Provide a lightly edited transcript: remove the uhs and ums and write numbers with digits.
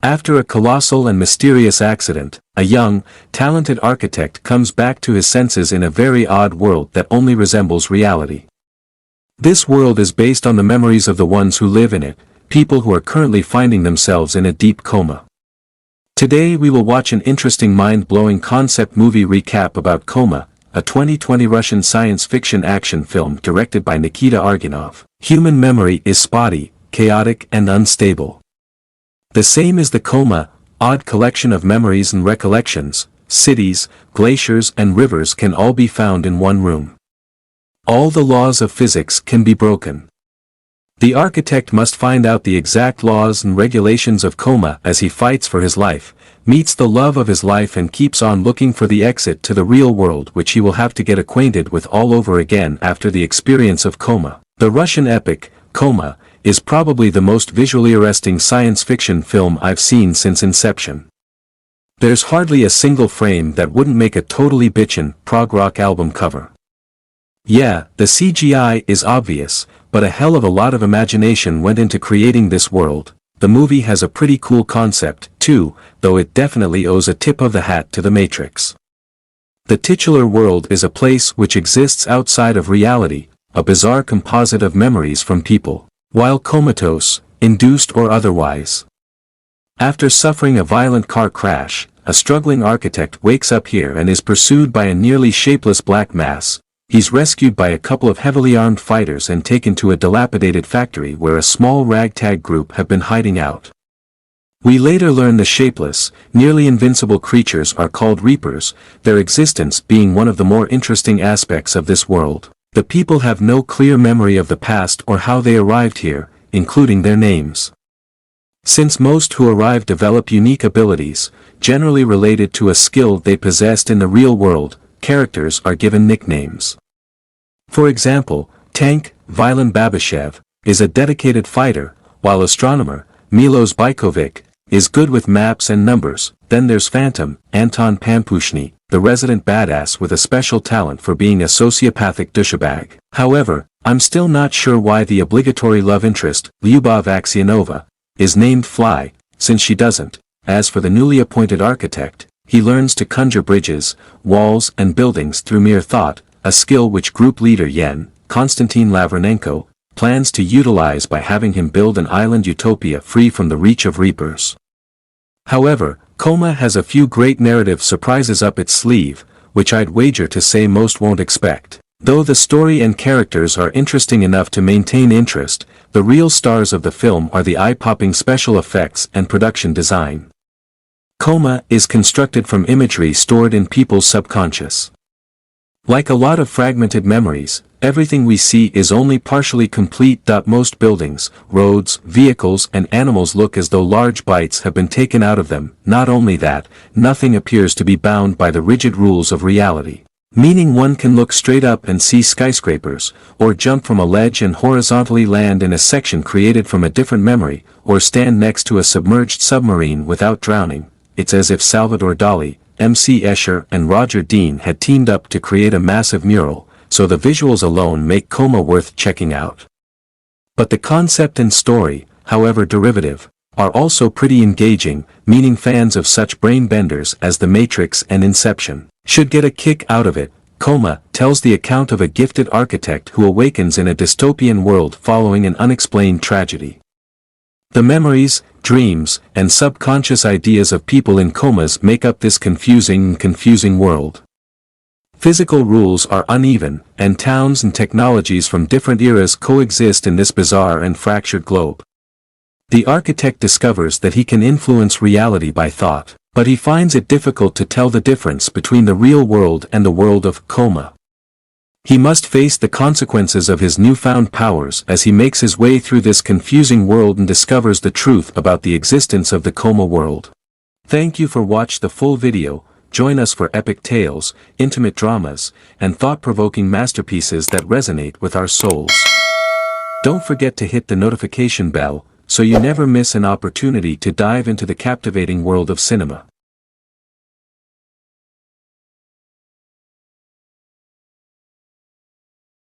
After a colossal and mysterious accident, a young, talented architect comes back to his senses in a very odd world that only resembles reality. This world is based on the memories of the ones who live in it, people who are currently finding themselves in a deep coma. Today we will watch an interesting mind-blowing concept movie recap about Coma, a 2020 Russian science fiction action film directed by Nikita Argunov. Human memory is spotty, chaotic and unstable. The same as the coma, odd collection of memories and recollections, cities, glaciers and rivers can all be found in one room. All the laws of physics can be broken. The architect must find out the exact laws and regulations of Coma as he fights for his life, meets the love of his life and keeps on looking for the exit to the real world which he will have to get acquainted with all over again after the experience of Coma. The Russian epic, Coma, is probably the most visually arresting science fiction film I've seen since inception. There's hardly a single frame that wouldn't make a totally bitchin' prog rock album cover. Yeah, the CGI is obvious, but a hell of a lot of imagination went into creating this world. The movie has a pretty cool concept, too, though it definitely owes a tip of the hat to The Matrix. The titular world is a place which exists outside of reality, a bizarre composite of memories from people, while comatose, induced or otherwise. After suffering a violent car crash, a struggling architect wakes up here and is pursued by a nearly shapeless black mass. He's rescued by a couple of heavily armed fighters and taken to a dilapidated factory where a small ragtag group have been hiding out. We later learn the shapeless, nearly invincible creatures are called Reapers, their existence being one of the more interesting aspects of this world. The people have no clear memory of the past or how they arrived here, including their names. Since most who arrive develop unique abilities, generally related to a skill they possessed in the real world, characters are given nicknames. For example, Tank, Violin Babyshev, is a dedicated fighter, while astronomer, Milos Bykovic, is good with maps and numbers. Then there's Phantom, Anton Pampushny, the resident badass with a special talent for being a sociopathic douchebag. However, I'm still not sure why the obligatory love interest, Lyubov Aksionova, is named Fly, since she doesn't. As for the newly appointed architect, he learns to conjure bridges, walls and buildings through mere thought, a skill which group leader Yen, Konstantin Lavrenenko, plans to utilize by having him build an island utopia free from the reach of Reapers. However, Coma has a few great narrative surprises up its sleeve, which I'd wager to say most won't expect. Though the story and characters are interesting enough to maintain interest, the real stars of the film are the eye-popping special effects and production design. Coma is constructed from imagery stored in people's subconscious. Like a lot of fragmented memories, everything we see is only partially complete. Most buildings, roads, vehicles and animals look as though large bites have been taken out of them. Not only that, nothing appears to be bound by the rigid rules of reality. Meaning one can look straight up and see skyscrapers, or jump from a ledge and horizontally land in a section created from a different memory, or stand next to a submerged submarine without drowning. It's as if Salvador Dali, M.C. Escher and Roger Dean had teamed up to create a massive mural, so the visuals alone make Coma worth checking out. But the concept and story, however derivative, are also pretty engaging, meaning fans of such brain benders as The Matrix and Inception should get a kick out of it. Coma tells the account of a gifted architect who awakens in a dystopian world following an unexplained tragedy. The memories, dreams, and subconscious ideas of people in comas make up this confusing world. Physical rules are uneven, and towns and technologies from different eras coexist in this bizarre and fractured globe. The architect discovers that he can influence reality by thought, but he finds it difficult to tell the difference between the real world and the world of Coma. He must face the consequences of his newfound powers as he makes his way through this confusing world and discovers the truth about the existence of the Coma world. Thank you for watching the full video. Join us for epic tales, intimate dramas, and thought-provoking masterpieces that resonate with our souls. Don't forget to hit the notification bell, so you never miss an opportunity to dive into the captivating world of cinema.